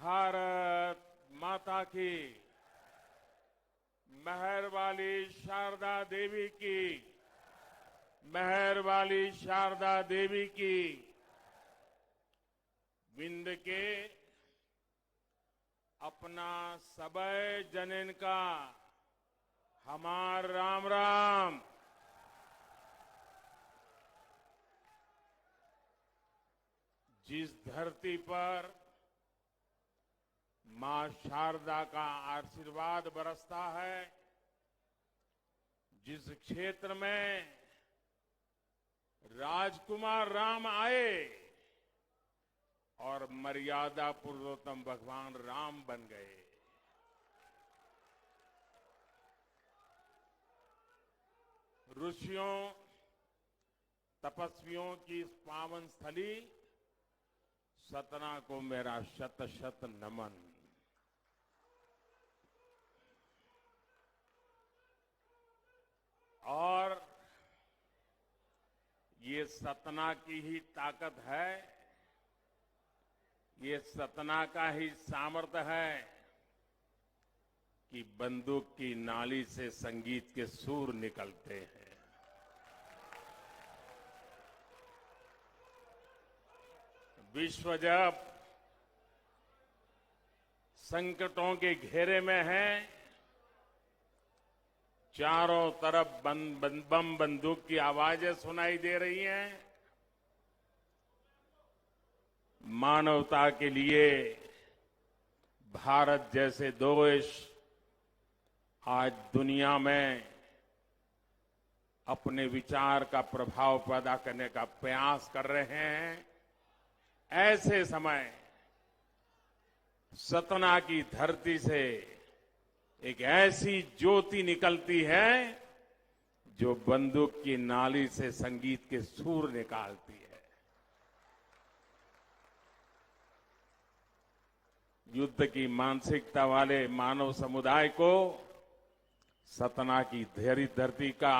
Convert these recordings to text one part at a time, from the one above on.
भारत माता की, मेहर वाली शारदा देवी की, मेहर वाली शारदा देवी की। विंद के अपना सबय जनन का हमार राम राम। जिस धरती पर मां शारदा का आशीर्वाद बरसता है, जिस क्षेत्र में राजकुमार राम आए और मर्यादा पुरुषोत्तम भगवान राम बन गए, ऋषियों तपस्वियों की इस पावन स्थली सतना को मेरा शत शत नमन। और ये सतना की ही ताकत है, ये सतना का ही सामर्थ्य है कि बंदूक की नाली से संगीत के सुर निकलते हैं। विश्व जब संकटों के घेरे में है, चारों तरफ बम बंदूक की आवाजें सुनाई दे रही हैं, मानवता के लिए भारत जैसे देश आज दुनिया में अपने विचार का प्रभाव पैदा करने का प्रयास कर रहे हैं। ऐसे समय सतना की धरती से एक ऐसी ज्योति निकलती है जो बंदूक की नाली से संगीत के सुर निकालती है। युद्ध की मानसिकता वाले मानव समुदाय को सतना की धरती का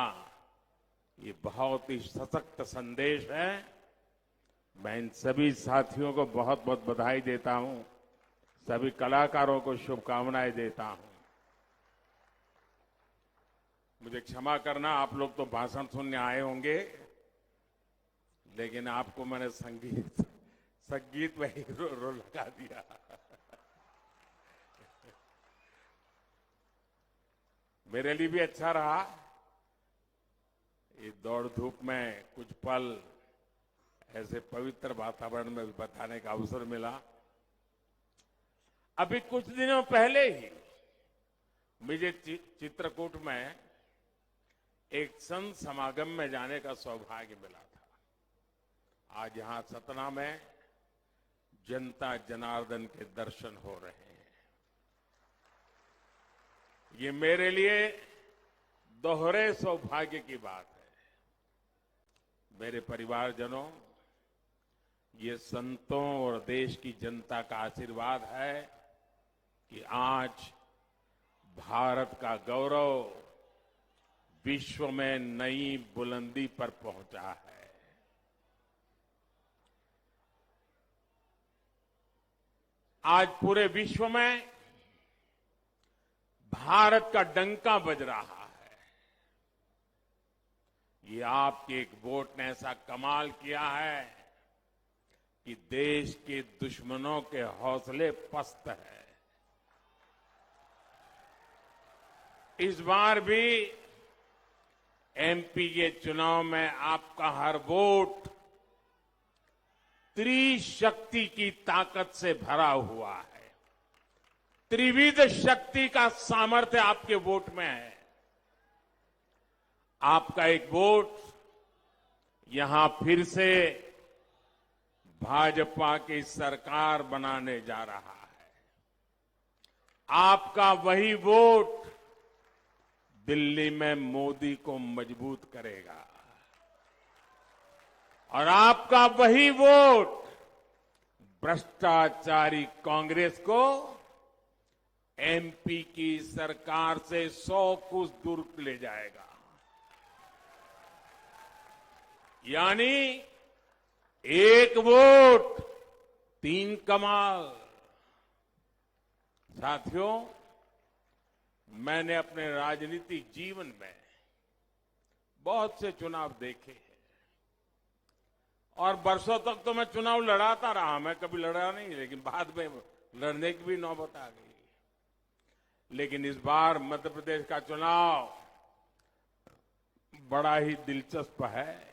ये बहुत ही सशक्त संदेश है। मैं इन सभी साथियों को बहुत बहुत बधाई देता हूं, सभी कलाकारों को शुभकामनाएं देता हूं। मुझे क्षमा करना, आप लोग तो भाषण सुनने आए होंगे, लेकिन आपको मैंने संगीत वही रो लगा दिया। मेरे लिए भी अच्छा रहा ये दौड़ धूप में कुछ पल ऐसे पवित्र वातावरण में बिताने का अवसर मिला। अभी कुछ दिनों पहले ही मुझे चित्रकूट में एक संत समागम में जाने का सौभाग्य मिला था। आज यहां सतना में जनता जनार्दन के दर्शन हो रहे हैं। ये मेरे लिए दोहरे सौभाग्य की बात है। मेरे परिवारजनों, ये संतों और देश की जनता का आशीर्वाद है कि आज भारत का गौरव विश्व में नई बुलंदी पर पहुंचा है। आज पूरे विश्व में भारत का डंका बज रहा है। ये आपके एक वोट ने ऐसा कमाल किया है कि देश के दुश्मनों के हौसले पस्त है। इस बार भी एमपी के चुनाव में आपका हर वोट त्रिशक्ति की ताकत से भरा हुआ है। त्रिविध शक्ति का सामर्थ्य आपके वोट में है। आपका एक वोट यहां फिर से भाजपा की सरकार बनाने जा रहा है। आपका वही वोट दिल्ली में मोदी को मजबूत करेगा और आपका वही वोट भ्रष्टाचारी कांग्रेस को एमपी की सरकार से 100 कोस दूर ले जाएगा। यानी एक वोट 3 कमाल। साथियों, मैंने अपने राजनीतिक जीवन में बहुत से चुनाव देखे हैं और बरसों तक तो मैं चुनाव लड़ाता रहा। मैं कभी लड़ा नहीं, लेकिन बाद में लड़ने की भी नौबत आ गई। लेकिन इस बार मध्य प्रदेश का चुनाव बड़ा ही दिलचस्प है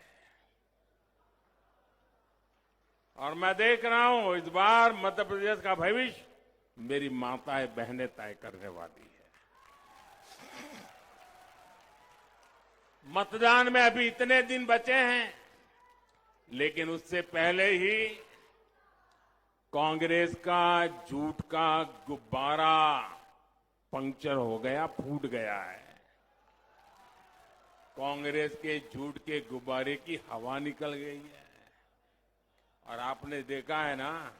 और मैं देख रहा हूं इस बार मध्य प्रदेश का भविष्य मेरी माताएं बहनें तय करने वाली है। मतदान में अभी इतने दिन बचे हैं, लेकिन उससे पहले ही कांग्रेस का झूठ का गुब्बारा पंक्चर हो गया, फूट गया है। कांग्रेस के झूठ के गुब्बारे की हवा निकल गई है और आपने देखा है ना,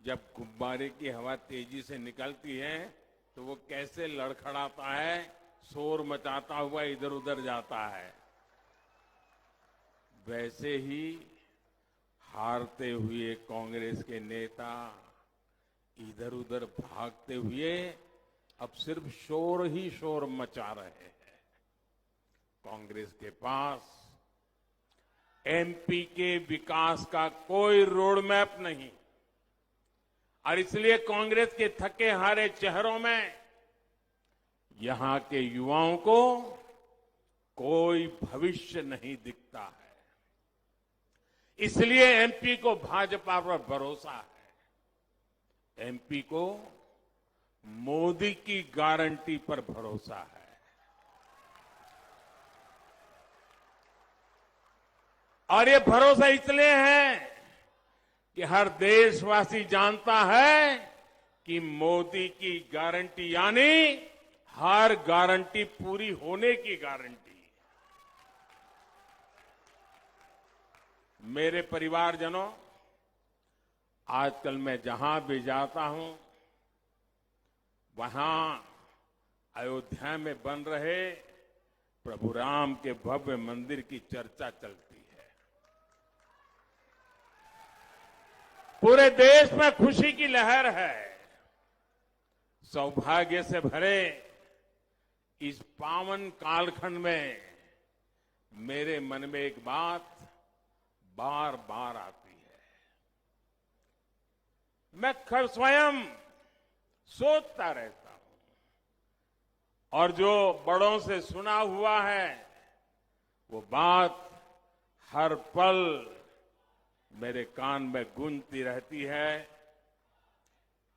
जब गुब्बारे की हवा तेजी से निकलती है तो वो कैसे लड़खड़ाता है, शोर मचाता हुआ इधर उधर जाता है। वैसे ही हारते हुए कांग्रेस के नेता इधर उधर भागते हुए अब सिर्फ शोर ही शोर मचा रहे हैं। कांग्रेस के पास एमपी के विकास का कोई रोड मैप नहीं और इसलिए कांग्रेस के थके हारे चेहरों में यहां के युवाओं को कोई भविष्य नहीं दिखता है। इसलिए एमपी को भाजपा पर भरोसा है, एमपी को मोदी की गारंटी पर भरोसा है। और ये भरोसा इसलिए है कि हर देशवासी जानता है कि मोदी की गारंटी यानी हर गारंटी पूरी होने की गारंटी। मेरे परिवारजनों, आजकल मैं जहां भी जाता हूं वहां अयोध्या में बन रहे प्रभु राम के भव्य मंदिर की चर्चा चलती है। पूरे देश में खुशी की लहर है। सौभाग्य से भरे इस पावन कालखंड में मेरे मन में एक बात बार बार आती है। मैं स्वयं सोचता रहता हूं और जो बड़ों से सुना हुआ है वो बात हर पल मेरे कान में गूंजती रहती है,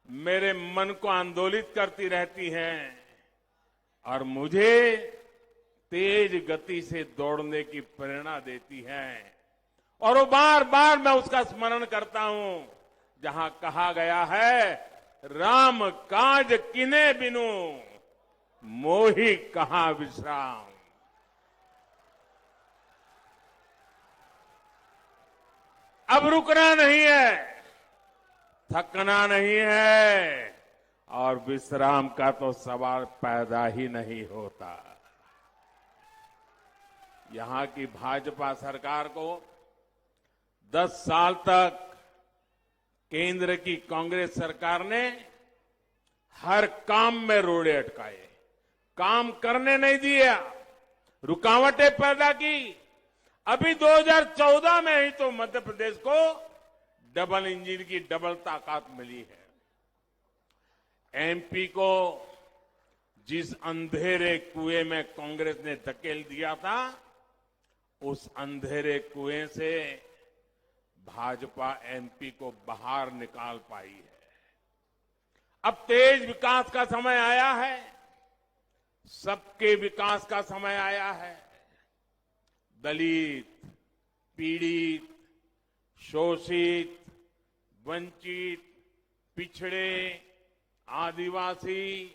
मेरे मन को आंदोलित करती रहती है और मुझे तेज गति से दौड़ने की प्रेरणा देती है। और वो बार बार मैं उसका स्मरण करता हूं जहां कहा गया है, राम काज किने बिनु मोहि कहां विश्राम। अब रुकना नहीं है, थकना नहीं है और विश्राम का तो सवाल पैदा ही नहीं होता। यहां की भाजपा सरकार को 10 साल तक केंद्र की कांग्रेस सरकार ने हर काम में रोड़े अटकाए, काम करने नहीं दिया, रुकावटें पैदा की। अभी 2014 में ही तो मध्य प्रदेश को डबल इंजन की डबल ताकत मिली है। एमपी को जिस अंधेरे कुएं में कांग्रेस ने धकेल दिया था, उस अंधेरे कुएं से भाजपा एमपी को बाहर निकाल पाई है। अब तेज विकास का समय आया है, सबके विकास का समय आया है। दलित, पीड़ित, शोषित, वंचित, पिछड़े, आदिवासी,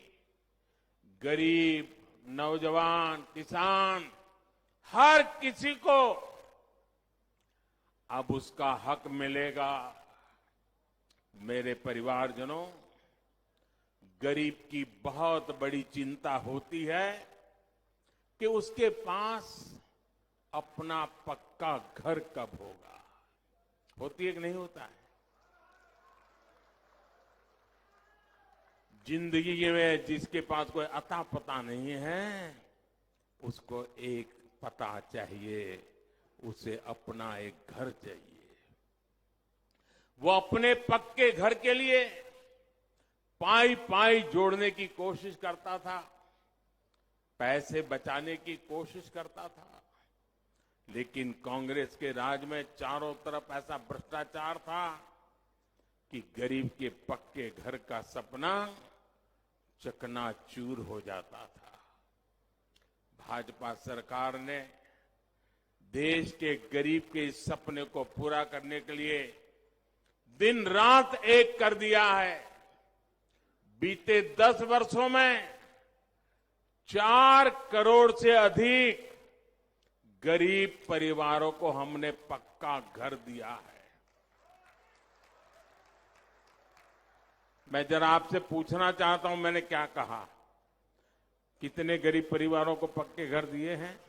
गरीब, नौजवान, किसान, हर किसी को अब उसका हक मिलेगा। मेरे परिवारजनों, गरीब की बहुत बड़ी चिंता होती है कि उसके पास अपना पक्का घर कब होगा। होती है कि नहीं होता है? जिंदगी में जिसके पास कोई अता पता नहीं है, उसको एक पता चाहिए, उसे अपना एक घर चाहिए। वो अपने पक्के घर के लिए पाई पाई जोड़ने की कोशिश करता था, पैसे बचाने की कोशिश करता था, लेकिन कांग्रेस के राज में चारों तरफ ऐसा भ्रष्टाचार था कि गरीब के पक्के घर का सपना चकनाचूर हो जाता था। भाजपा सरकार ने देश के गरीब के इस सपने को पूरा करने के लिए दिन रात एक कर दिया है। बीते 10 वर्षों में 4 करोड़ से अधिक गरीब परिवारों को हमने पक्का घर दिया है। मैं जरा आपसे पूछना चाहता हूं, मैंने क्या कहा? कितने गरीब परिवारों को पक्के घर दिए हैं?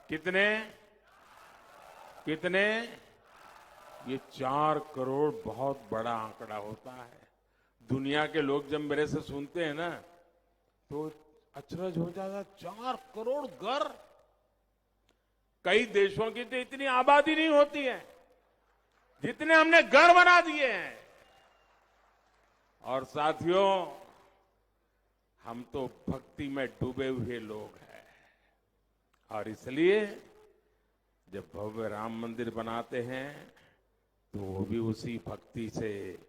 कितने? कितने? ये 4 करोड़ बहुत बड़ा आंकड़ा होता है। दुनिया के लोग जब मेरे से सुनते हैं ना, तो अचरज हो जाता। 4 करोड़ घर! कई देशों की तो इतनी आबादी नहीं होती है जितने हमने घर बना दिए हैं। और साथियों, हम तो भक्ति में डूबे हुए लोग हैं, और इसलिए जब भव्य राम मंदिर बनाते हैं तो वो भी उसी भक्ति से,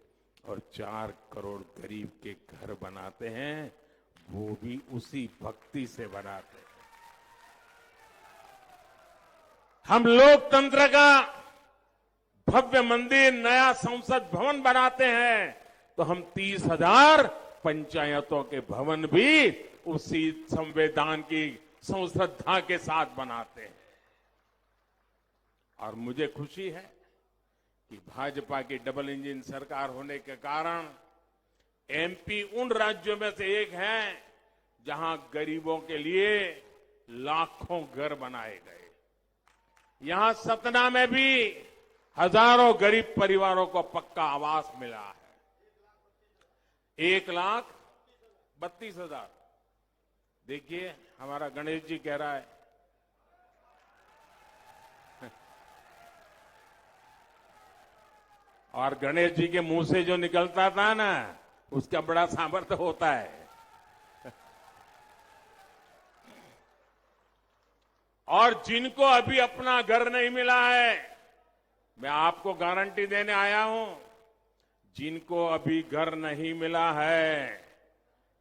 और 4 करोड़ गरीब के घर बनाते हैं वो भी उसी भक्ति से बनाते हैं। हम लोकतंत्र का भव्य मंदिर, नया संसद भवन बनाते हैं तो हम 30,000 पंचायतों के भवन भी उसी संविधान की संश्रद्धा के साथ बनाते हैं। और मुझे खुशी है कि भाजपा की डबल इंजन सरकार होने के कारण एमपी उन राज्यों में से एक है जहां गरीबों के लिए लाखों घर बनाए गए। यहां सतना में भी हजारों गरीब परिवारों को पक्का आवास मिला है। 1,32,000। देखिए, हमारा गणेश जी कह रहा है और गणेश जी के मुंह से जो निकलता था ना, उसका बड़ा सामर्थ्य होता है। और जिनको अभी अपना घर नहीं मिला है, मैं आपको गारंटी देने आया हूं, जिनको अभी घर नहीं मिला है,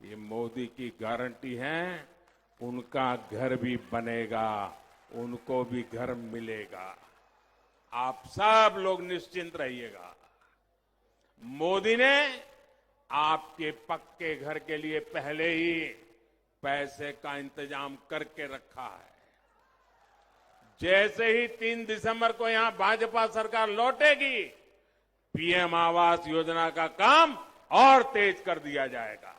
ये मोदी की गारंटी है, उनका घर भी बनेगा, उनको भी घर मिलेगा। आप सब लोग निश्चिंत रहिएगा। मोदी ने आपके पक्के घर के लिए पहले ही पैसे का इंतजाम करके रखा है। जैसे ही 3 दिसंबर को यहां भाजपा सरकार लौटेगी, पीएम आवास योजना का काम और तेज कर दिया जाएगा।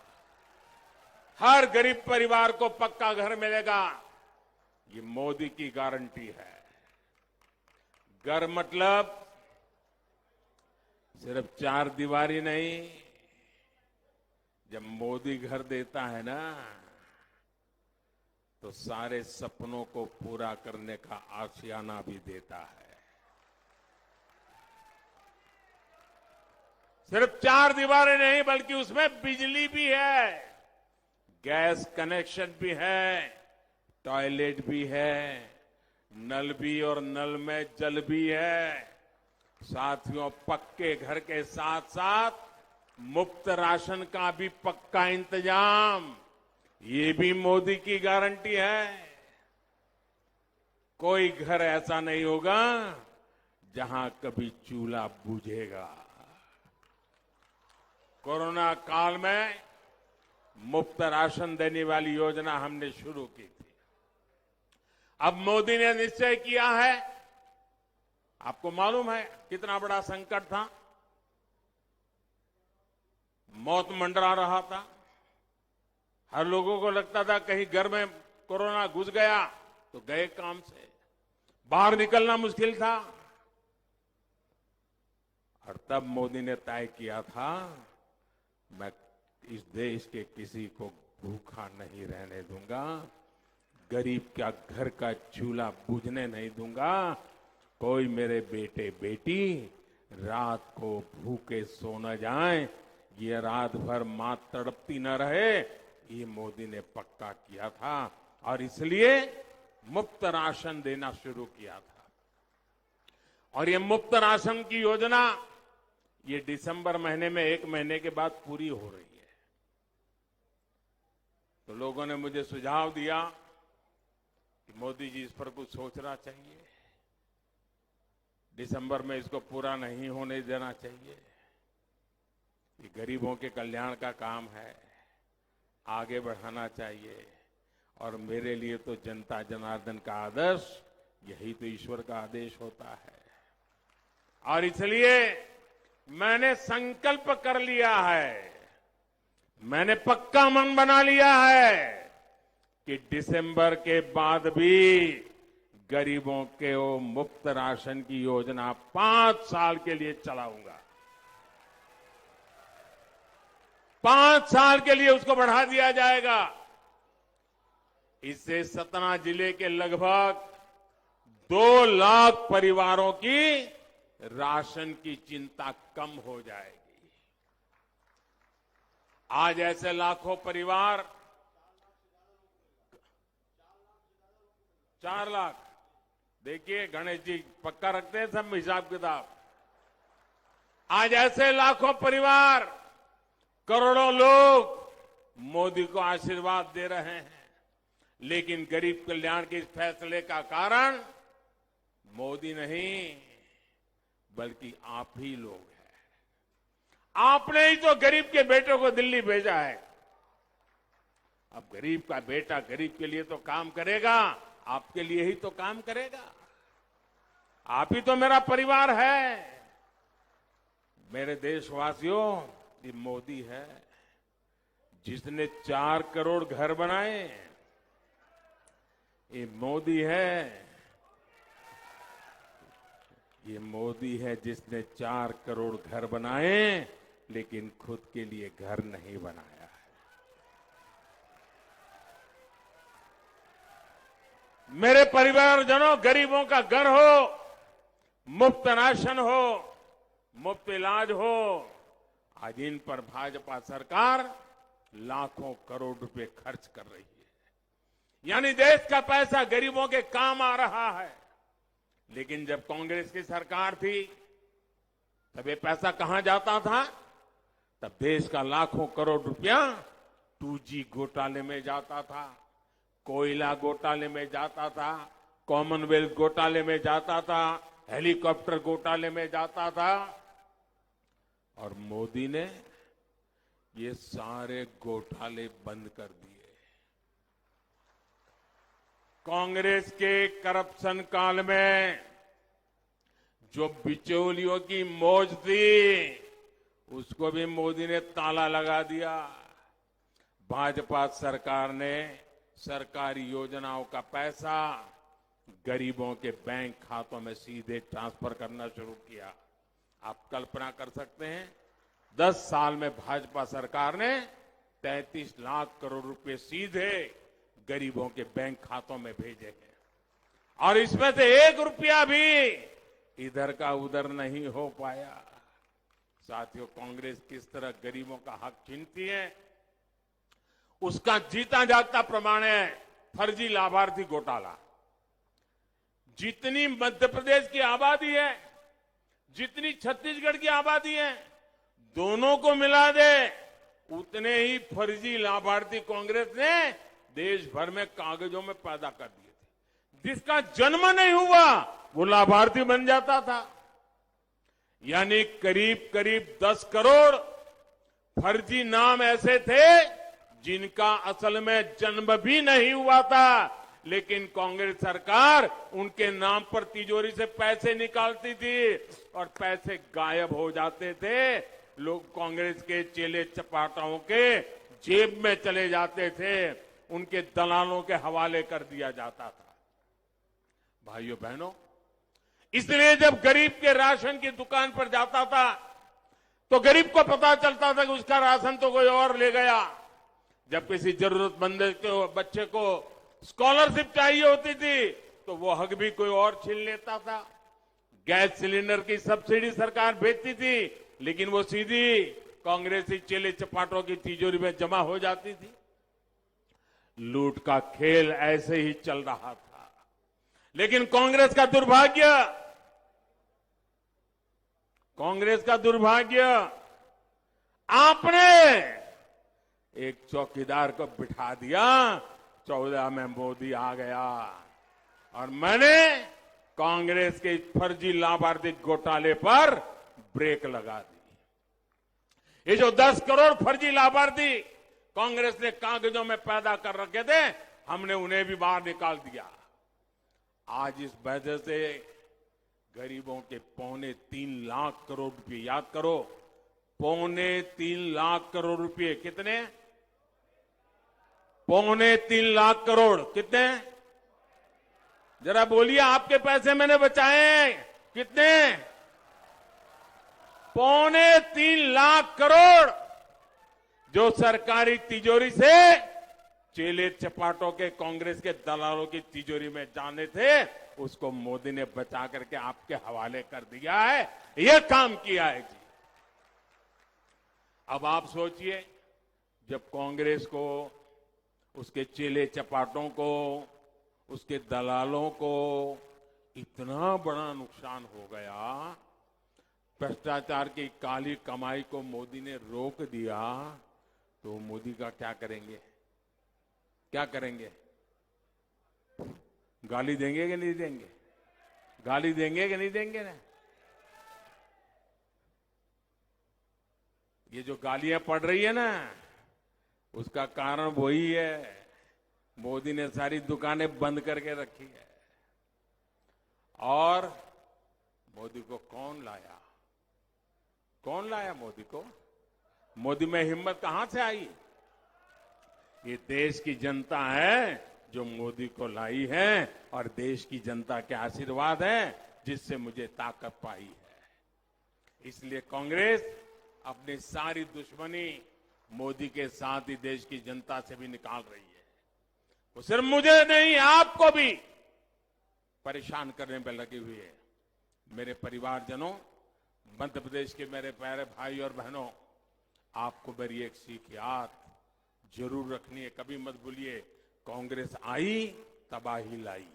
हर गरीब परिवार को पक्का घर मिलेगा, ये मोदी की गारंटी है। घर मतलब सिर्फ 4 दीवारी नहीं। जब मोदी घर देता है ना, तो सारे सपनों को पूरा करने का आशियाना भी देता है। सिर्फ 4 दीवारें नहीं, बल्कि उसमें बिजली भी है, गैस कनेक्शन भी है, टॉयलेट भी है, नल भी, और नल में जल भी है। साथियों, पक्के घर के साथ साथ मुफ्त राशन का भी पक्का इंतजाम, ये भी मोदी की गारंटी है। कोई घर ऐसा नहीं होगा जहां कभी चूल्हा बुझेगा। कोरोना काल में मुफ्त राशन देने वाली योजना हमने शुरू की थी। अब मोदी ने निश्चय किया है, आपको मालूम है कितना बड़ा संकट था, मौत मंडरा रहा था। हर लोगों को लगता था कहीं घर में कोरोना घुस गया तो गए काम से, बाहर निकलना मुश्किल था। और तब मोदी ने तय किया था मैं इस देश के किसी को भूखा नहीं रहने दूंगा, गरीब का घर का चूल्हा बुझने नहीं दूंगा, कोई मेरे बेटे बेटी रात को भूखे सो न जाए, ये रात भर मां तड़पती न रहे, ये मोदी ने पक्का किया था और इसलिए मुफ्त राशन देना शुरू किया था। और ये मुफ्त राशन की योजना ये दिसंबर महीने में 1 महीने के बाद पूरी हो रही है। तो लोगों ने मुझे सुझाव दिया कि मोदी जी इस पर कुछ सोचना चाहिए, दिसंबर में इसको पूरा नहीं होने देना चाहिए, ये गरीबों के कल्याण का काम है, आगे बढ़ाना चाहिए। और मेरे लिए तो जनता जनार्दन का आदर्श यही तो ईश्वर का आदेश होता है। और इसलिए मैंने संकल्प कर लिया है, मैंने पक्का मन बना लिया है कि दिसंबर के बाद भी गरीबों के वो मुफ्त राशन की योजना 5 साल के लिए चलाऊंगा। 5 साल के लिए उसको बढ़ा दिया जाएगा। इससे सतना जिले के लगभग 2 लाख परिवारों की राशन की चिंता कम हो जाएगी। आज ऐसे लाखों परिवार 4 लाख, देखिए गणेश जी पक्का रखते हैं सब हिसाब किताब। आज ऐसे लाखों परिवार, करोड़ों लोग मोदी को आशीर्वाद दे रहे हैं, लेकिन गरीब कल्याण के इस फैसले का कारण मोदी नहीं बल्कि आप ही लोग हैं। आपने ही तो गरीब के बेटों को दिल्ली भेजा है। अब गरीब का बेटा गरीब के लिए तो काम करेगा, आपके लिए ही तो काम करेगा। आप ही तो मेरा परिवार है। मेरे देशवासियों, ये मोदी है जिसने 4 करोड़ घर बनाए। ये मोदी है, ये मोदी है जिसने 4 करोड़ घर बनाए लेकिन खुद के लिए घर नहीं बनाया है। मेरे परिवारजनों, गरीबों का घर हो, मुफ्त राशन हो, मुफ्त इलाज हो, आज इन पर भाजपा सरकार लाखों करोड़ रुपए खर्च कर रही है। यानी देश का पैसा गरीबों के काम आ रहा है। लेकिन जब कांग्रेस की सरकार थी तब ये पैसा कहां जाता था? तब देश का लाखों करोड़ रुपया 2G घोटाले में जाता था, कोयला घोटाले में जाता था, कॉमनवेल्थ घोटाले में जाता था, हेलीकॉप्टर घोटाले में जाता था। और मोदी ने ये सारे घोटाले बंद कर दिए। कांग्रेस के करप्शन काल में जो बिचौलियों की मौज थी उसको भी मोदी ने ताला लगा दिया। भाजपा सरकार ने सरकारी योजनाओं का पैसा गरीबों के बैंक खातों में सीधे ट्रांसफर करना शुरू किया। आप कल्पना कर सकते हैं 10 साल में भाजपा सरकार ने 33 लाख करोड़ रुपए सीधे गरीबों के बैंक खातों में भेजे हैं। और इसमें से 1 रुपया भी इधर का उधर नहीं हो पाया। साथियों, कांग्रेस किस तरह गरीबों का हक छीनती है उसका जीता जागता प्रमाण है फर्जी लाभार्थी घोटाला। जितनी मध्य प्रदेश की आबादी है, जितनी छत्तीसगढ़ की आबादी है, दोनों को मिला दे उतने ही फर्जी लाभार्थी कांग्रेस ने देश भर में कागजों में पैदा कर दिए थे। जिसका जन्म नहीं हुआ वो लाभार्थी बन जाता था। यानी करीब करीब 10 करोड़ फर्जी नाम ऐसे थे जिनका असल में जन्म भी नहीं हुआ था, लेकिन कांग्रेस सरकार उनके नाम पर तिजोरी से पैसे निकालती थी और पैसे गायब हो जाते थे। लोग कांग्रेस के चेले चपाटाओं के जेब में चले जाते थे, उनके दलालों के हवाले कर दिया जाता था। भाइयों बहनों, इसलिए जब गरीब के राशन की दुकान पर जाता था तो गरीब को पता चलता था कि उसका राशन तो कोई और ले गया। जब किसी जरूरतमंद के बच्चे को स्कॉलरशिप चाहिए होती थी तो वो हक भी कोई और छीन लेता था। गैस सिलेंडर की सब्सिडी सरकार भेजती थी, लेकिन वो सीधी कांग्रेसी चेले चपाटों की तिजोरी में जमा हो जाती थी। लूट का खेल ऐसे ही चल रहा था। लेकिन कांग्रेस का दुर्भाग्य, आपने एक चौकीदार को बिठा दिया। 14 में मोदी आ गया और मैंने कांग्रेस के फर्जी लाभार्थी घोटाले पर ब्रेक लगा दी। ये जो 10 करोड़ फर्जी लाभार्थी कांग्रेस ने कागजों में पैदा कर रखे थे, हमने उन्हें भी बाहर निकाल दिया। आज इस वजह से गरीबों के 3.25 लाख करोड़ रुपए, याद करो, 3.25 लाख करोड़ रुपए। कितने? 3.25 लाख करोड़। कितने? जरा बोलिए, आपके पैसे मैंने बचाए। कितने? 3.25 लाख करोड़ जो सरकारी तिजोरी से चेले चपाटों के कांग्रेस के दलालों की तिजोरी में जाने थे, उसको मोदी ने बचा करके आपके हवाले कर दिया है। यह काम किया है जी। अब आप सोचिए, जब कांग्रेस को, उसके चेले चपाटों को, उसके दलालों को इतना बड़ा नुकसान हो गया, भ्रष्टाचार की काली कमाई को मोदी ने रोक दिया, तो मोदी का क्या करेंगे? क्या करेंगे? गाली देंगे कि नहीं देंगे? गाली देंगे कि नहीं देंगे ना? ये जो गालियां पड़ रही है ना, उसका कारण वही है, मोदी ने सारी दुकानें बंद करके रखी है। और मोदी को कौन लाया? कौन लाया मोदी को? मोदी में हिम्मत कहां से आई? ये देश की जनता है जो मोदी को लाई है, और देश की जनता के आशीर्वाद है जिससे मुझे ताकत पाई है। इसलिए कांग्रेस अपनी सारी दुश्मनी मोदी के साथ ही देश की जनता से भी निकाल रही है। वो सिर्फ मुझे नहीं, आपको भी परेशान करने में लगी हुई है। मेरे परिवारजनों, मध्य प्रदेश के मेरे प्यारे भाई और बहनों, आपको मेरी एक सीख याद जरूर रखनी है। कभी मत भूलिए, कांग्रेस आई तबाही लाई।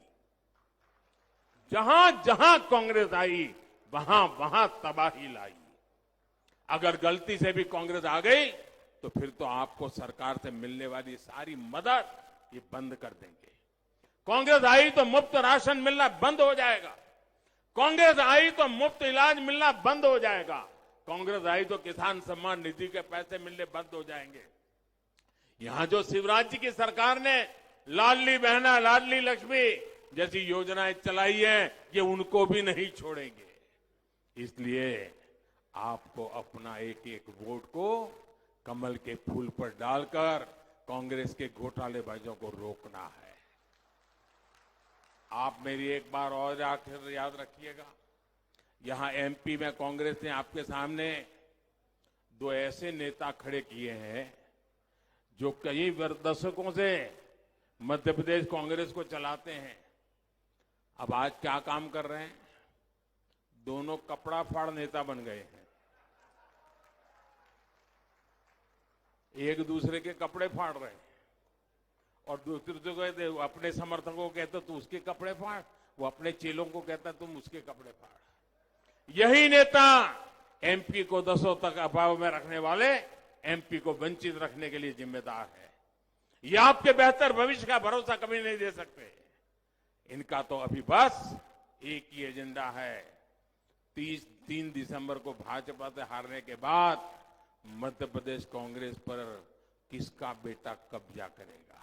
जहां जहां कांग्रेस आई वहां वहां तबाही लाई। अगर गलती से भी कांग्रेस आ गई तो फिर तो आपको सरकार से मिलने वाली सारी मदद ये बंद कर देंगे। कांग्रेस आई तो मुफ्त राशन मिलना बंद हो जाएगा। कांग्रेस आई तो मुफ्त इलाज मिलना बंद हो जाएगा। कांग्रेस आई तो किसान सम्मान निधि के पैसे मिलने बंद हो जाएंगे। यहां जो शिवराज जी की सरकार ने लाडली बहना, लाडली लक्ष्मी जैसी योजनाएं चलाई है, ये उनको भी नहीं छोड़ेंगे। इसलिए आपको अपना एक एक वोट को कमल के फूल पर डालकर कांग्रेस के घोटालेबाजों को रोकना है। आप मेरी एक बार और आखिर याद रखिएगा, यहां एमपी में कांग्रेस ने आपके सामने 2 ऐसे नेता खड़े किए हैं जो कई दशकों से मध्य प्रदेश कांग्रेस को चलाते हैं। अब आज क्या काम कर रहे हैं? दोनों कपड़ा फाड़ नेता बन गए हैं। एक दूसरे के कपड़े फाड़ रहे हैं और दूसरे को कहते, अपने समर्थकों को कहते तू उसके कपड़े फाड़, वो अपने चेलों को कहता तुम उसके कपड़े फाड़। यही नेता एमपी को 10 तक अभाव में रखने वाले एमपी को वंचित रखने के लिए जिम्मेदार है। ये आपके बेहतर भविष्य का भरोसा कभी नहीं दे सकते। इनका तो अभी बस एक ही एजेंडा है, 3 दिसंबर को भाजपा से हारने के बाद मध्य प्रदेश कांग्रेस पर किसका बेटा कब्जा करेगा।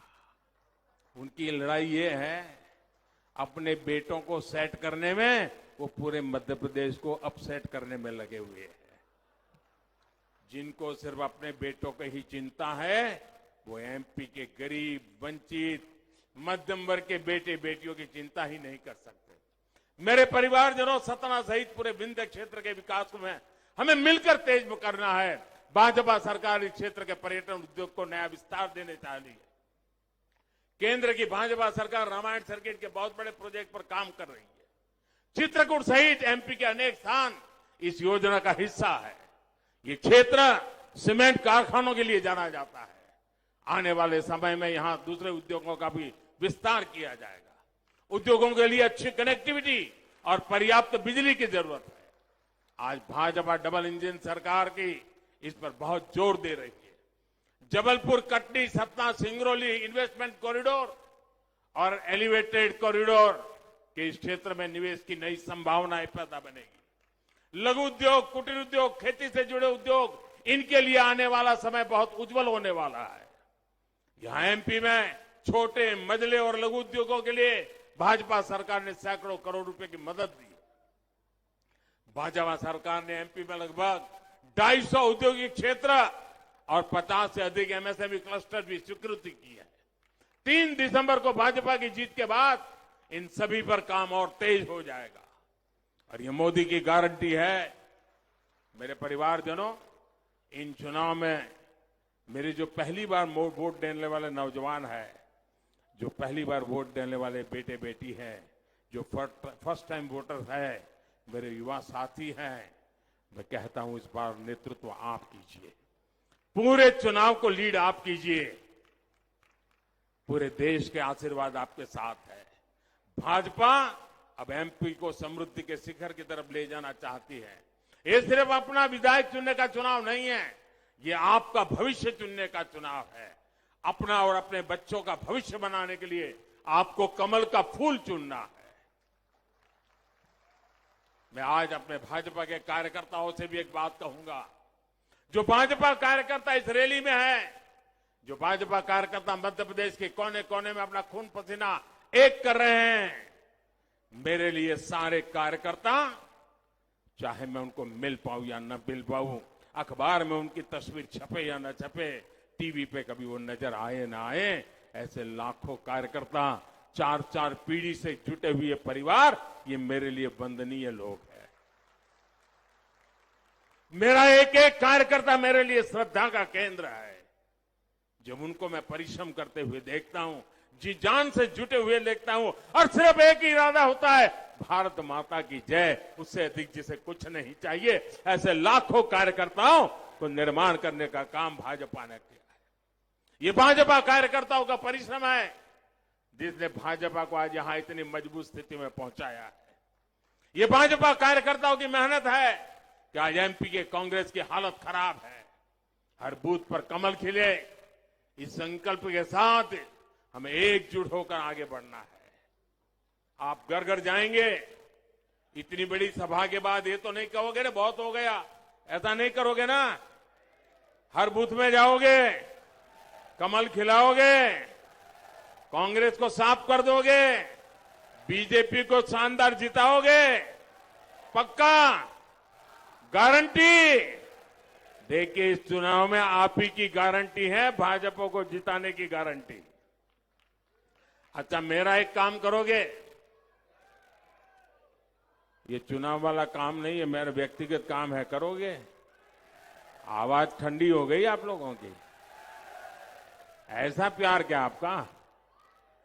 उनकी लड़ाई ये है, अपने बेटों को सेट करने में वो पूरे मध्य प्रदेश को अपसेट करने में लगे हुए हैं। जिनको सिर्फ अपने बेटों की ही चिंता है, वो एमपी के गरीब, वंचित, मध्यम वर्ग के बेटे बेटियों की चिंता ही नहीं कर सकते। मेरे परिवारजनों, सतना सहित पूरे विंध्य क्षेत्र के विकास में हमें मिलकर तेज करना है। भाजपा सरकार इस क्षेत्र के पर्यटन उद्योग को नया विस्तार देने जा रही है। केंद्र की भाजपा सरकार रामायण सर्किट के बहुत बड़े प्रोजेक्ट पर काम कर रही है। चित्रकूट सहित एमपी के अनेक स्थान इस योजना का हिस्सा है। ये क्षेत्र सीमेंट कारखानों के लिए जाना जाता है। आने वाले समय में यहां दूसरे उद्योगों का भी विस्तार किया जाएगा। उद्योगों के लिए अच्छी कनेक्टिविटी और पर्याप्त बिजली की जरूरत है। आज भाजपा डबल इंजन सरकार की इस पर बहुत जोर दे रही है। जबलपुर कटनी सतना सिंगरौली इन्वेस्टमेंट कॉरिडोर और एलिवेटेड कॉरिडोर के इस क्षेत्र में निवेश की नई संभावनाएं पैदा बनेगी। लघु उद्योग, कुटीर उद्योग, खेती से जुड़े उद्योग, इनके लिए आने वाला समय बहुत उज्जवल होने वाला है। यहां एमपी में छोटे मझले और लघु उद्योगों के लिए भाजपा सरकार ने सैकड़ों करोड़ रुपए की मदद दी। भाजपा सरकार ने एमपी में लगभग 250 औद्योगिक क्षेत्र और 50 से अधिक एमएसएमई क्लस्टर भी स्वीकृति की है। 3 दिसंबर को भाजपा की जीत के बाद इन सभी पर काम और तेज हो जाएगा और ये मोदी की गारंटी है। मेरे परिवारजनों, इन चुनाव में मेरे जो पहली बार वोट देने वाले नौजवान हैं, जो पहली बार वोट देने वाले बेटे बेटी हैं, जो फर्स्ट टाइम वोटर है, मेरे युवा साथी हैं, मैं कहता हूं इस बार नेतृत्व आप कीजिए। पूरे चुनाव को लीड आप कीजिए। पूरे देश के आशीर्वाद आपके साथ है। भाजपा अब एमपी को समृद्धि के शिखर की तरफ ले जाना चाहती है। ये सिर्फ अपना विधायक चुनने का चुनाव नहीं है, ये आपका भविष्य चुनने का चुनाव है। अपना और अपने बच्चों का भविष्य बनाने के लिए आपको कमल का फूल चुनना है। मैं आज अपने भाजपा के कार्यकर्ताओं से भी एक बात कहूंगा। जो भाजपा कार्यकर्ता इस रैली में है, जो भाजपा कार्यकर्ता मध्य प्रदेश के कोने कोने में अपना खून पसीना एक कर रहे हैं, मेरे लिए सारे कार्यकर्ता, चाहे मैं उनको मिल पाऊं या न मिल पाऊं, अखबार में उनकी तस्वीर छपे या न छपे, टीवी पे कभी वो नजर आए ना आए, ऐसे लाखों कार्यकर्ता, 4-4 पीढ़ी से जुटे हुए परिवार, ये मेरे लिए वंदनीय लोग हैं। मेरा एक एक कार्यकर्ता मेरे लिए श्रद्धा का केंद्र है। जब उनको मैं परिश्रम करते हुए देखता हूं, जी जान से जुटे हुए देखता हूं, और सिर्फ एक ही इरादा होता है, भारत माता की जय, उससे अधिक जिसे कुछ नहीं चाहिए। ऐसे लाखों कार्यकर्ताओं को निर्माण करने का काम भाजपा ने किया है। ये भाजपा कार्यकर्ताओं का परिश्रम है जिसने भाजपा को आज यहां इतनी मजबूत स्थिति में पहुंचाया है। ये भाजपा कार्यकर्ताओं की मेहनत है कि आज एमपी के कांग्रेस की हालत खराब है। हर बूथ पर कमल खिले, इस संकल्प के साथ हमें एकजुट होकर आगे बढ़ना है। आप घर घर जाएंगे, इतनी बड़ी सभा के बाद ये तो नहीं कहोगे ना बहुत हो गया, ऐसा नहीं करोगे ना। हर बूथ में जाओगे, कमल खिलाओगे, कांग्रेस को साफ कर दोगे, बीजेपी को शानदार जिताओगे, पक्का, गारंटी। देखिए, इस चुनाव में आप ही की गारंटी है, भाजपा को जिताने की गारंटी। अच्छा, मेरा एक काम करोगे? ये चुनाव वाला काम नहीं है, मेरा व्यक्तिगत काम है, करोगे? आवाज ठंडी हो गई आप लोगों की। ऐसा प्यार क्या आपका?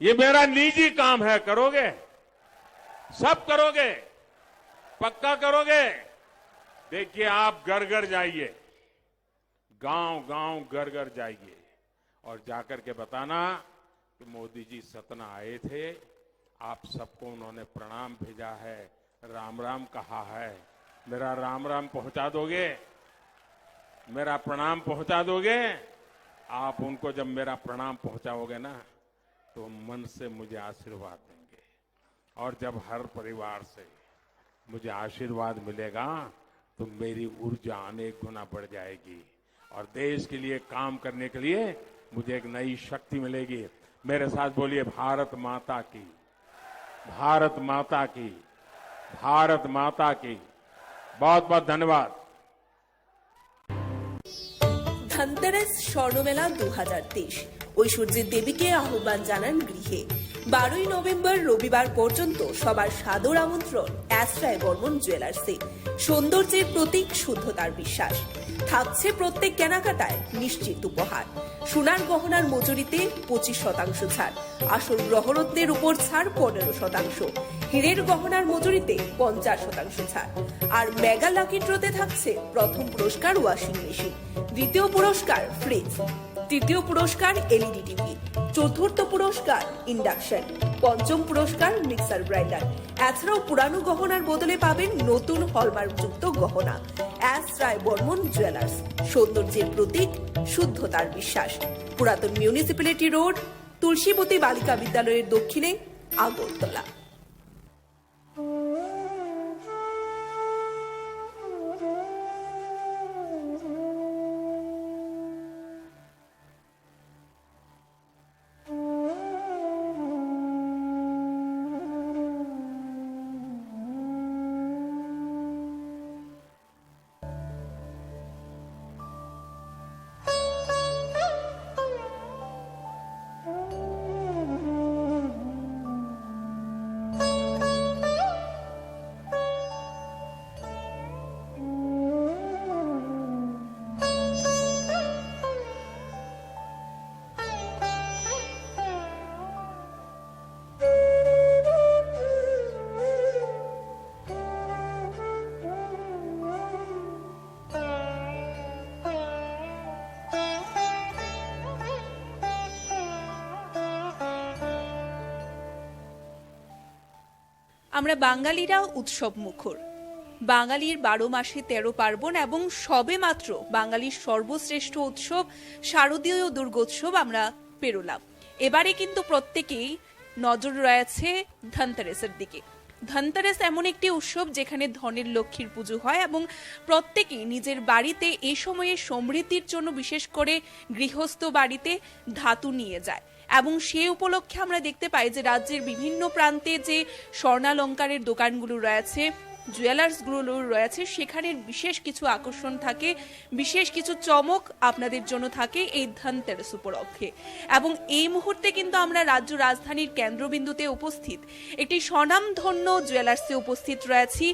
ये मेरा निजी काम है, करोगे? सब करोगे? पक्का करोगे? देखिए, आप घर घर जाइए, गांव गांव घर घर जाइए और जाकर के बताना कि मोदी जी सतना आए थे, आप सबको उन्होंने प्रणाम भेजा है, राम राम कहा है। मेरा राम राम पहुंचा दोगे? मेरा प्रणाम पहुंचा दोगे? आप उनको जब मेरा प्रणाम पहुंचाओगे ना, तो मन से मुझे आशीर्वाद देंगे। और जब हर परिवार से मुझे आशीर्वाद मिलेगा तो मेरी ऊर्जा अनेक गुना बढ़ जाएगी और देश के लिए काम करने के लिए मुझे एक नई शक्ति मिलेगी। मेरे साथ बोलिए, भारत माता की, भारत माता की, भारत माता की। बहुत बहुत धन्यवाद। ধনতেরাস স্বর্ণমেলা 2023 ঐশ্বর্যের দেবীকে আহ্বান জানান গৃহে। 12ই নভেম্বর রবিবার পর্যন্ত সবার সাদর আমন্ত্রণ এস রায় বর্মন জুয়েলার্সে। সৌন্দর্যের প্রতীক, শুদ্ধতার বিশ্বাস। থাকছে প্রত্যেক কেনাকাটায় নিশ্চিত উপহার। সোনার গহনার মজুরিতে 25% ছাড়, আসল গ্রহরত্নের উপর ছাড় 15%, হীরের গহনার মজুরিতে 50% ছাড়। আর মেগা লাকি ড্রতে থাকছে প্রথম পুরস্কার ওয়াশিং মেশিন, দ্বিতীয় পুরস্কার ফ্রিজ, তৃতীয় পুরস্কার এলইডি টিভি, চতুর্থ পুরস্কার ইন্ডাকশন, পঞ্চম পুরস্কার মিক্সার গ্রাইন্ডার। এছাড়াও পুরানো গহনার বদলে পাবেন নতুন হলমার্কযুক্ত গহনা। এস রায় বর্মন জুয়েলার্স, সৌন্দর্যের প্রতীক, শুদ্ধতার বিশ্বাস। পুরাতন মিউনিসিপ্যালিটি রোড, তুলসীবতী বালিকা বিদ্যালয়ের দক্ষিণে, আগরতলা। আমরা বাঙালিরা উৎসব মুখর। বাঙালির 12 মাসে 13 পার্বণ এবং সবে মাত্র বাঙালির সর্বশ্রেষ্ঠ উৎসব শারদীয় দুর্গোৎসব আমরা পেরোলাম। এবারে কিন্তু প্রত্যেকেই নজর রয়েছে ধনতেরাসের দিকে। ধনতেরাস এমন একটি উৎসব যেখানে ধনের লক্ষ্মীর পুজো হয় এবং প্রত্যেকেই নিজের বাড়িতে এই সময়ে সমৃদ্ধির জন্য বিশেষ করে গৃহস্থ বাড়িতে ধাতু নিয়ে যায়। এবং সেই উপলক্ষে আমরা দেখতে পাই যে রাজ্যের বিভিন্ন প্রান্তে যে স্বর্ণালঙ্কারের দোকানগুলো রয়েছে, জুয়েলার্সগুলো রয়েছে, সেখানে বিশেষ কিছু আকর্ষণ থাকে, বিশেষ কিছু চমক আপনাদের জন্য থাকে এই ধনতেরাস উপলক্ষে। এবং এই মুহূর্তে কিন্তু আমরা রাজ্য রাজধানীর কেন্দ্রবিন্দুতে উপস্থিত একটি স্বনামধন্য জুয়েলার্সে উপস্থিত রয়েছি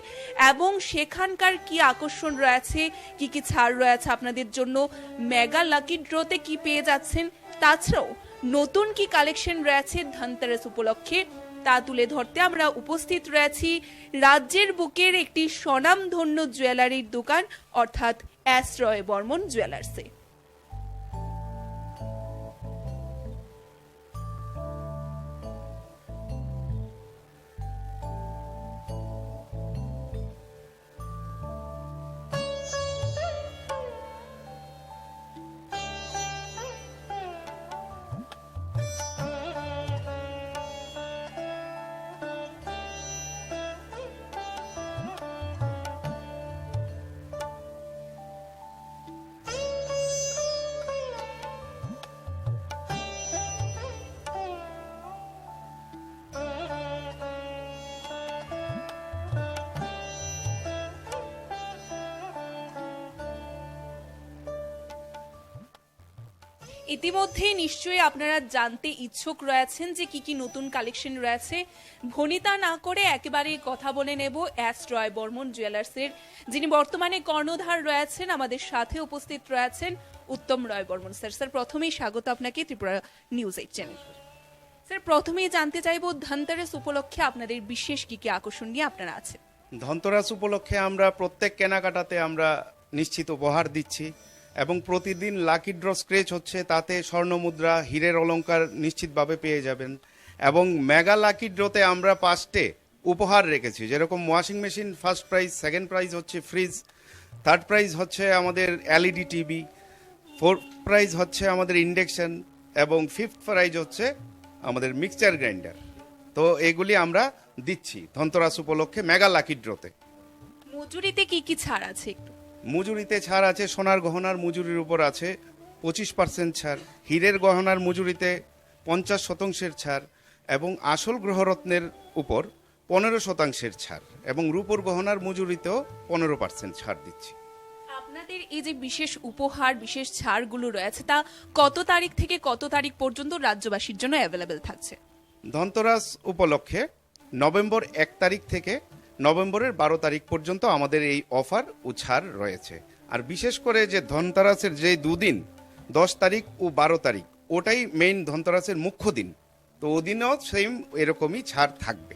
এবং সেখানকার কি আকর্ষণ রয়েছে, কি কি ছাড় রয়েছে আপনাদের জন্য, মেগা লাকি ড্রতে কি পেয়ে যাচ্ছেন, তাছাড়াও নতুন কি কালেকশন রয়েছে ধনতেরাস উপলক্ষে, তা তুলে ধরতে আমরা উপস্থিত রয়েছি রাজ্যের বুকের একটি স্বনামধন্য জুয়েলারির দোকান অর্থাৎ এস রায় বর্মন জুয়েলার্সে। ইতিমধ্যে নিশ্চয়ই আপনারা জানতে ইচ্ছুক রয়েছেন যে কি কি নতুন কালেকশন রয়েছে। ভনিতা না করে একেবারে কথা বলে নেব এস রায় বর্মন জুয়েলার্সের যিনি বর্তমানে কর্ণধার রয়েছেন, আমাদের সাথে উপস্থিত রয়েছেন উত্তম রায় বর্মন। স্যার প্রথমেই স্বাগত আপনাকে ত্রিপুরা নিউজ 8 চ্যানেল। স্যার প্রথমেই জানতে চাইবো ধনতেরাস উপলক্ষে আপনাদের বিশেষ কি কি আকর্ষণ নিয়ে আপনারা আছেন। ধনতেরাস উপলক্ষে আমরা প্রত্যেক কেনাকাটাতে আমরা নিশ্চিত উপহার দিচ্ছি এবং প্রতিদিন লাকি ড্র স্ক্রেচ হচ্ছে, তাতে স্বর্ণ মুদ্রা, হীরের অলংকার নিশ্চিতভাবে পেয়ে যাবেন। এবং মেগা লাকি ড্রতে আমরা 5টে উপহার রেখেছি, যেরকম washing machine first prize, second prize হচ্ছে ফ্রিজ, থার্ড প্রাইজ হচ্ছে আমাদের এলইডি টিভি, ফোর্থ প্রাইজ হচ্ছে আমাদের ইন্ডাকশন এবং ফিফথ প্রাইজ হচ্ছে আমাদের মিক্সচার গ্রাইন্ডার। তো এগুলি আমরা দিচ্ছি ধনতেরাস উপলক্ষে মেগা লাকি ড্রতে। মজুরিতে কি কি ছাড় আছে একটু? মজুরিতে ছাড় আছে, সোনার গহনার মজুরির উপর আছে 25% ছাড়, হীরের গহনার মজুরিতে 50% ছাড় এবং আসল গ্রহরত্নের উপর 15% ছাড় এবং রূপোর গহনার মজুরিতেও 15% ছাড় দিচ্ছি। আপনাদের এই যে বিশেষ উপহার, বিশেষ ছাড়গুলো রয়েছে তা কত তারিখ থেকে কত তারিখ পর্যন্ত রাজ্যবাসীর জন্য অ্যাভেলেবেল থাকছে? ধনতেরাস উপলক্ষে নভেম্বর 1 তারিখ থেকে নভেম্বরের 12 তারিখ পর্যন্ত আমাদের এই অফার ও ছাড় রয়েছে। আর বিশেষ করে যে ধনতেরাসের যে দুদিন 10 তারিখ ও 12 তারিখ ওটাই মেইন ধনতেরাসের মুখ্য দিন, তো ওদিনও সেম এরকমই ছাড় থাকবে।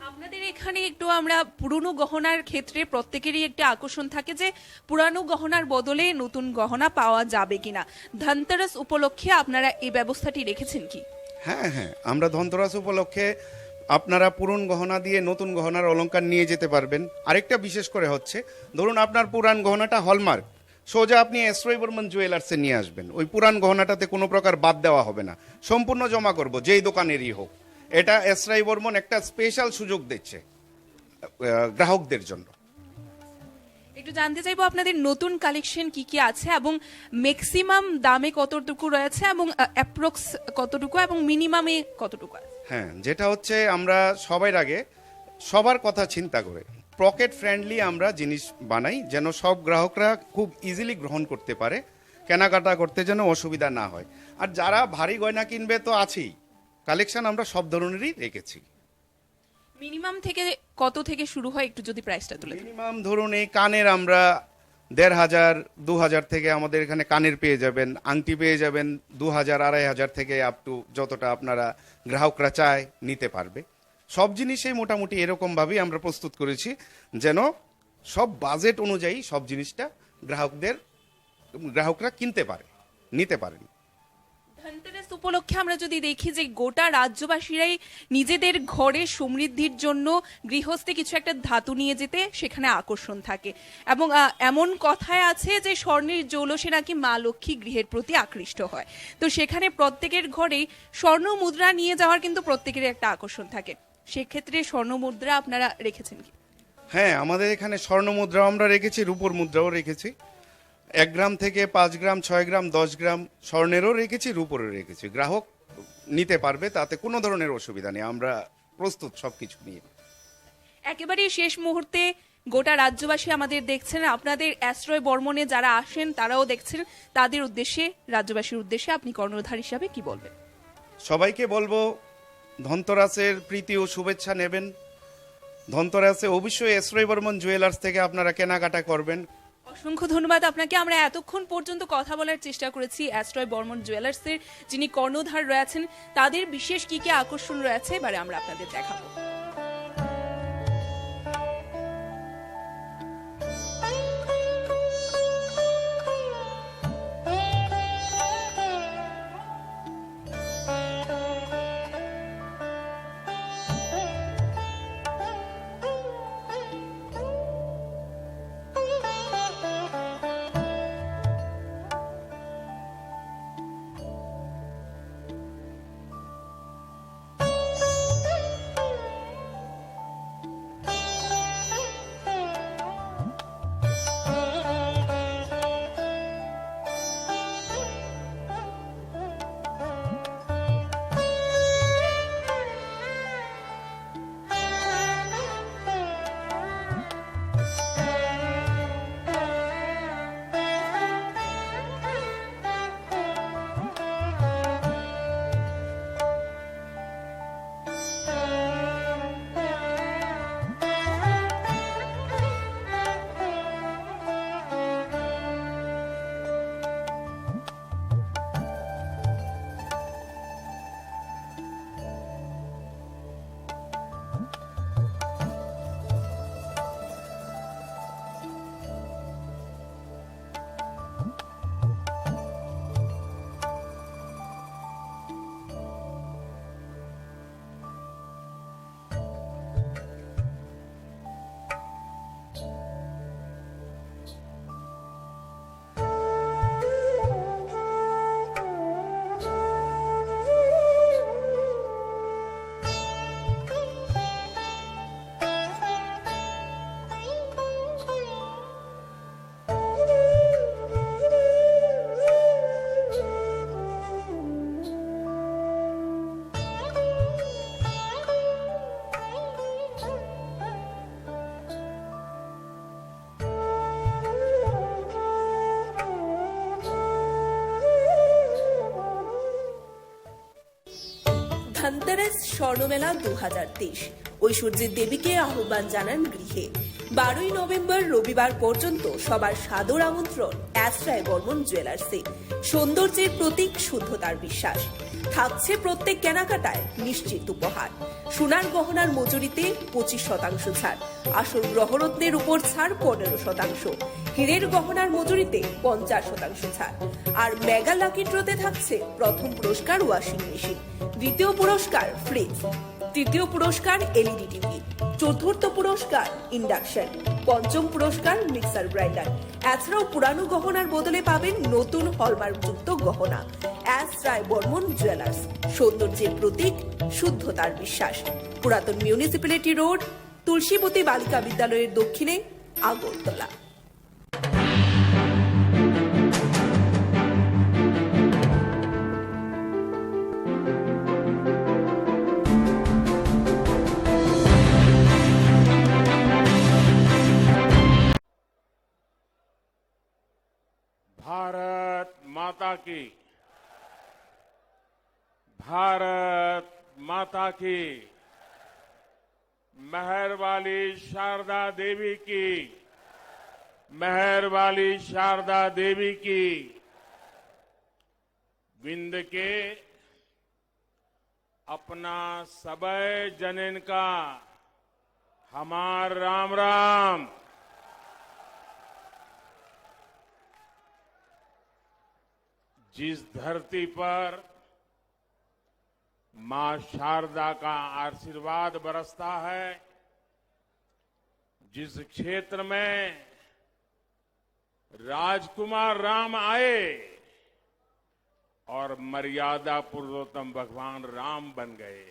আপনাদের এখানে একটু আমরা পুরনো গহনার ক্ষেত্রে প্রত্যেকেরই একটা আকর্ষণ থাকে যে পুরানো গহনার বদলে নতুন গহনা পাওয়া যাবে কিনা। ধনতেরাস উপলক্ষে আপনারা এই ব্যবস্থাটি রেখেছেন কি? হ্যাঁ হ্যাঁ, আমরা ধনতেরাস উপলক্ষে আপনারা পুরন গহনা দিয়ে নতুন গহনার অলংকার নিয়ে যেতে পারবেন। আরেকটা বিশেষ করে হচ্ছে, ধরুন আপনার পুরান গহনাটা হলমার্ক, সোজা আপনি এসরই বর্মন জুয়েলার্সে নিয়ে আসবেন, ওই পুরান গহনাটাতে কোনো প্রকার বাদ দেওয়া হবে না, সম্পূর্ণ জমা করব যেই দোকানেরই হোক। এটা এসরাই বর্মন একটা স্পেশাল সুযোগ দিচ্ছে গ্রাহকদের জন্য। একটু জানতে চাইবো আপনাদের নতুন কালেকশন কি কি আছে এবং ম্যাক্সিমাম দামে কতটুকু রয়েছে এবং অ্যাপ্রক্স কতটুকু এবং মিনিমামে কতটুকু আছে? হ্যাঁ, যেটা হচ্ছে আমরা সবার আগে সবার কথা চিন্তা করে পকেট ফ্রেন্ডলি আমরা জিনিস বানাই, যেন সব গ্রাহকরা খুব ইজিলি গ্রহণ করতে পারে, কেনাকাটা করতে যেন অসুবিধা না হয়। আর যারা ভারী গয়না কিনবে তো আছেই, কালেকশন আমরা সব ধরনেরই রেখেছি। মিনিমাম থেকে কত থেকে শুরু হয় একটু যদি প্রাইসটা তুলে দেন। মিনিমাম ধরুন এই কানের আমরা 1500 2000 থেকে আমাদের এখানে কানের পেয়ে যাবেন, আংটি পেয়ে যাবেন 2000 2500 থেকে আপ টু যতটা আপনারা গ্রাহকরা চায় নিতে পারবে। সব জিনিসই মোটামুটি এরকম ভাবেই আমরা প্রস্তুত করেছি যেন সব বাজেট অনুযায়ী সব জিনিসটা গ্রাহকরা কিনতে পারে, নিতে পারেন। ধনতেরাস উপলক্ষে আমরা যদি দেখি যে গোটা রাজ্যবাসীরাই নিজেদের ঘরে সমৃদ্ধির জন্য গৃহস্থে কিছু একটা ধাতু নিয়ে যেতে সেখানে আকর্ষণ থাকে এবং এমন কথায় আছে যে স্বর্ণের জৌলসে নাকি মা লক্ষ্মী গৃহের প্রতি আকৃষ্ট হয়। তো সেখানে প্রত্যেকের ঘরেই স্বর্ণ মুদ্রা নিয়ে যাওয়ার কিন্তু প্রত্যেকের একটা আকর্ষণ থাকে। সেক্ষেত্রে স্বর্ণ মুদ্রা আপনারা রেখেছেন কি? হ্যাঁ, আমাদের এখানে স্বর্ণ মুদ্রাও আমরা রেখেছি, রূপোর মুদ্রাও রেখেছি। 1 গ্রাম থেকে 5 গ্রাম 6 গ্রাম 10 গ্রাম স্বর্ণেরও রেখেছি, রূপোরও রেখেছি। গ্রাহক নিতে পারবে, তাতে কোনো ধরনের অসুবিধা নেই, আমরা প্রস্তুত সবকিছু নিয়ে। একেবারে শেষ মুহূর্তে গোটা রাজ্যবাসী আমাদের দেখছেন, আপনাদের আশ্রয় বর্মনে যারা আসেন তারাও দেখছেন, তাদের উদ্দেশ্যে রাজ্যবাসীর উদ্দেশ্যে আপনি কর্ণধার হিসাবে কি বলবেন? সবাইকে বলবো ধনতেরাসের প্রীতি ও শুভেচ্ছা নেবেন। ধনতেরাসে অবশ্যই এসরই বর্মন জুয়েলার্স থেকে আপনারা কেনাকাটা করবেন। অসংখ্য ধন্যবাদ আপনাকে। আমরা এতক্ষণ পর্যন্ত কথা বলার চেষ্টা করেছি আশ্রয় বর্মন জুয়েলার্সের যিনি কর্ণধার রয়েছেন, তাদের বিশেষ কি কি আকর্ষণ রয়েছে এবারে আমরা আপনাদের দেখাবো। ধনতেরাস স্বর্ণমেলা 2023 ঐশ্বর্যের দেবীকে আহ্বান জানান গৃহে। 12ই নভেম্বর রবিবার পর্যন্ত সবার সাদর আমন্ত্রণ অ্যাস্ট্রায় বর্মন জুয়েলার্সে। সৌন্দর্যের প্রতীক, শুদ্ধতার বিশ্বাস। থাকছে প্রত্যেক কেনাকাটায় নিশ্চিত উপহার। সোনার গহনার মজুরিতে 25% ছাড়, আসল গ্রহরত্নের উপর ছাড় 15%, হীরের গহনার মজুরিতে 50% ছাড়। আর মেগা লাকি ড্রতে থাকছে প্রথম পুরস্কার ওয়াশিং মেশিন, দ্বিতীয় পুরস্কার ফ্রিজ, তৃতীয় পুরস্কার এলইডি টিভি, চতুর্থ পুরস্কার ইন্ডাকশন, পঞ্চম পুরস্কার মিক্সার গ্রাইন্ডার। এছাড়াও পুরানো গহনার বদলে পাবেন নতুন হলমার্কযুক্ত গহনা। অ্যাস্ট্রায় বর্মন জুয়েলার্স, সৌন্দর্যের প্রতীক, শুদ্ধতার বিশ্বাস। পুরাতন মিউনিসিপ্যালিটি রোড, তুলসীবতী বালিকা বিদ্যালয়ের দক্ষিণে, আগরতলা। भारत माता की, भारत माता की, मेहर वाली शारदा देवी की, मेहर वाली शारदा देवी की। विंद के अपना सबय जनन का हमार राम राम। जिस धरती पर मां शारदा का आशीर्वाद बरसता है, जिस क्षेत्र में राजकुमार राम आए और मर्यादा पुरुषोत्तम भगवान राम बन गए,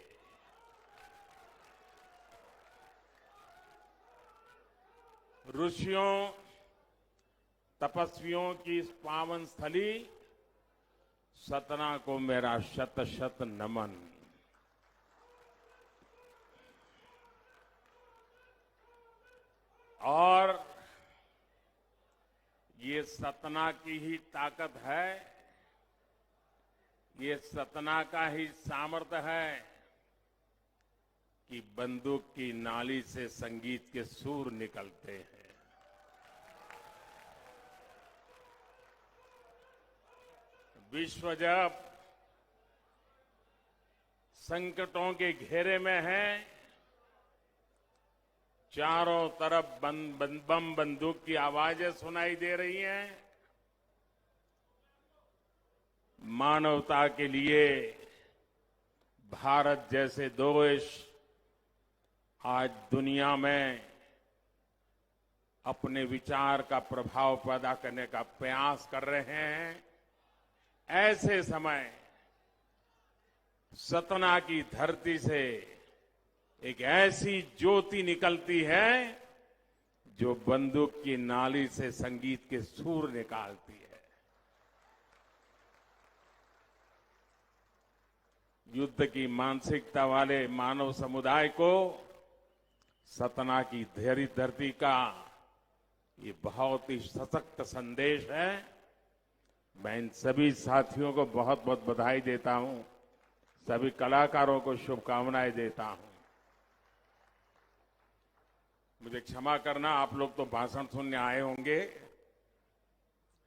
ऋषियों तपस्वियों की इस पावन स्थली सतना को मेरा शत शत नमन। और ये सतना की ही ताकत है, ये सतना का ही सामर्थ्य है कि बंदूक की नाली से संगीत के सुर निकलते हैं। विश्व जब संकटों के घेरे में है, चारों तरफ बम बंदूक की आवाजें सुनाई दे रही हैं, मानवता के लिए भारत जैसे देश आज दुनिया में अपने विचार का प्रभाव पैदा करने का प्रयास कर रहे हैं। ऐसे समय सतना की धरती से एक ऐसी ज्योति निकलती है जो बंदूक की नाली से संगीत के सुर निकालती है। युद्ध की मानसिकता वाले मानव समुदाय को सतना की धरती का ये बहुत ही सशक्त संदेश है। मैं इन सभी साथियों को बहुत बहुत बधाई देता हूं, सभी कलाकारों को शुभकामनाएं देता हूं। मुझे क्षमा करना, आप लोग तो भाषण सुनने आए होंगे,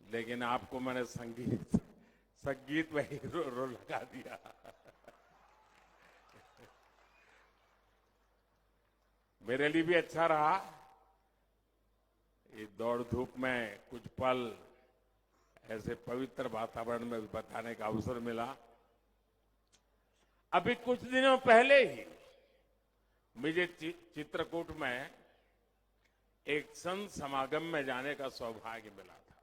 लेकिन आपको मैंने संगीत में ही रो लगा दिया। मेरे लिए भी अच्छा रहा, ये दौड़ धूप में कुछ पल ऐसे पवित्र वातावरण में बताने का अवसर मिला। अभी कुछ दिनों पहले ही मुझे चित्रकूट में एक संत समागम में जाने का सौभाग्य मिला था।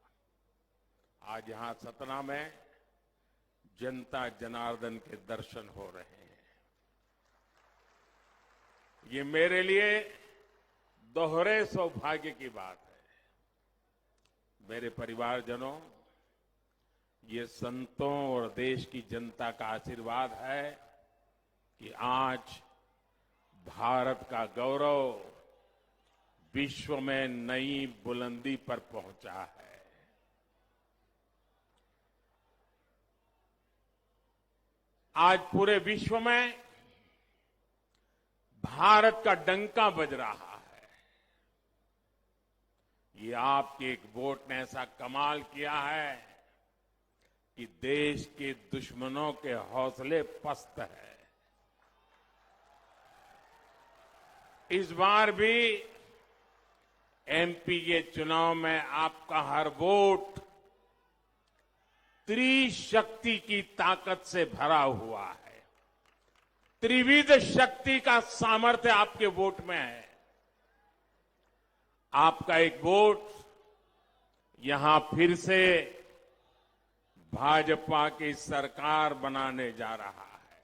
आज यहां सतना में जनता जनार्दन के दर्शन हो रहे हैं। ये मेरे लिए दोहरे सौभाग्य की बात है। मेरे परिवारजनों, ये संतों और देश की जनता का आशीर्वाद है कि आज भारत का गौरव विश्व में नई बुलंदी पर पहुंचा है। आज पूरे विश्व में भारत का डंका बज रहा है। ये आपके एक वोट ने ऐसा कमाल किया है कि देश के दुश्मनों के हौसले पस्त है। इस बार भी एमपी के चुनाव में आपका हर वोट त्रिशक्ति की ताकत से भरा हुआ है। त्रिविध शक्ति का सामर्थ्य आपके वोट में है। आपका एक वोट यहां फिर से भाजपा की सरकार बनाने जा रहा है।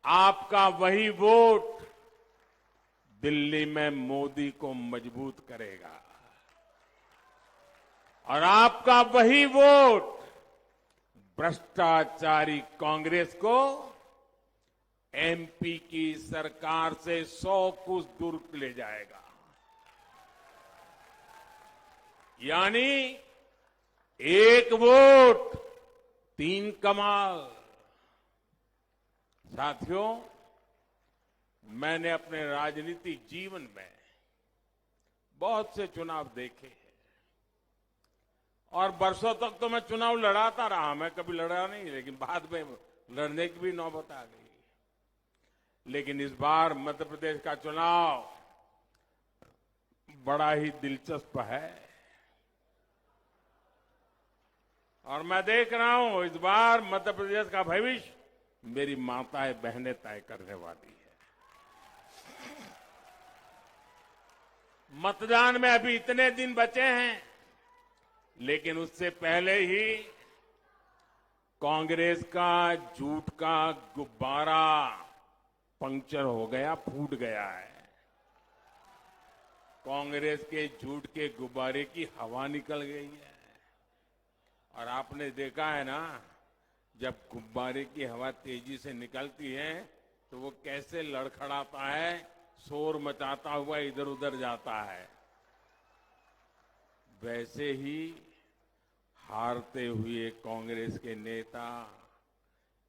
आपका वही वोट दिल्ली में मोदी को मजबूत करेगा और आपका वही वोट भ्रष्टाचारी कांग्रेस को एमपी की सरकार से 100 कोस दूर ले जाएगा। यानी एक वोट 3 कमाल। साथियों, मैंने अपने राजनीतिक जीवन में बहुत से चुनाव देखे हैं और बरसों तक तो मैं चुनाव लड़ाता रहा। मैं कभी लड़ा नहीं, लेकिन बाद में लड़ने की भी नौबत आ गई। लेकिन इस बार मध्य प्रदेश का चुनाव बड़ा ही दिलचस्प है और मैं देख रहा हूं इस बार मध्य प्रदेश का भविष्य मेरी माताएं बहनें तय करने वाली है। मतदान में अभी इतने दिन बचे हैं, लेकिन उससे पहले ही कांग्रेस का झूठ का गुब्बारा पंक्चर हो गया, फूट गया है। कांग्रेस के झूठ के गुब्बारे की हवा निकल गई है और आपने देखा है ना, जब गुब्बारे की हवा तेजी से निकलती है तो वो कैसे लड़खड़ाता है, शोर मचाता हुआ इधर उधर जाता है। वैसे ही हारते हुए कांग्रेस के नेता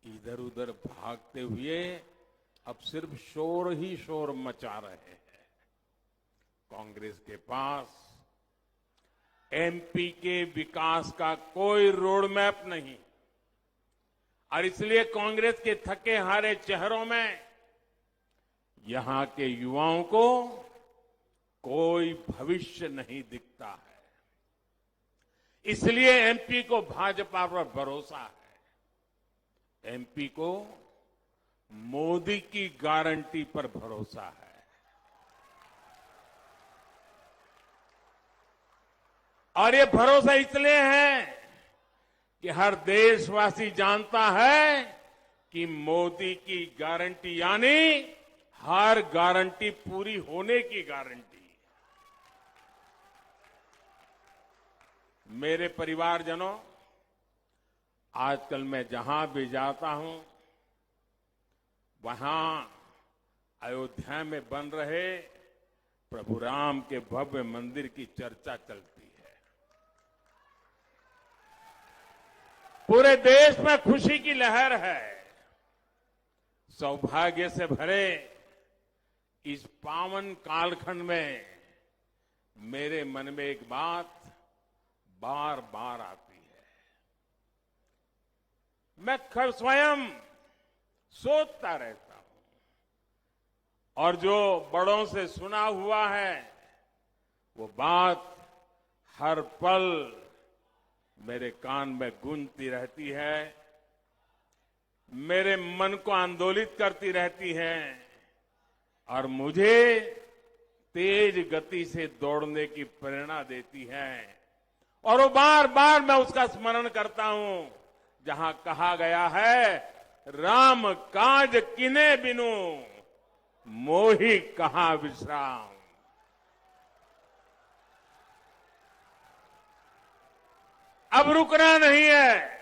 इधर उधर भागते हुए अब सिर्फ शोर ही शोर मचा रहे हैं। कांग्रेस के पास एमपी के विकास का कोई रोड मैप नहीं और इसलिए कांग्रेस के थके हारे चेहरों में यहां के युवाओं को कोई भविष्य नहीं दिखता है। इसलिए एमपी को भाजपा पर भरोसा है। एमपी को मोदी की गारंटी पर भरोसा है। और ये भरोसा इसलिए है कि हर देशवासी जानता है कि मोदी की गारंटी यानी हर गारंटी पूरी होने की गारंटी। मेरे परिवारजनों, आजकल मैं जहां भी जाता हूं वहां अयोध्या में बन रहे प्रभु राम के भव्य मंदिर की चर्चा चलती है। पूरे देश में खुशी की लहर है। सौभाग्य से भरे इस पावन कालखंड में मेरे मन में एक बात बार बार आती है। मैं स्वयं सोचता रहता हूं और जो बड़ों से सुना हुआ है वो बात हर पल मेरे कान में गूंजती रहती है, मेरे मन को आंदोलित करती रहती है और मुझे तेज गति से दौड़ने की प्रेरणा देती है। और वो बार बार मैं उसका स्मरण करता हूं जहां कहा गया है, राम काज किने बिनु मोहि कहां विश्राम। अब रुकना नहीं है।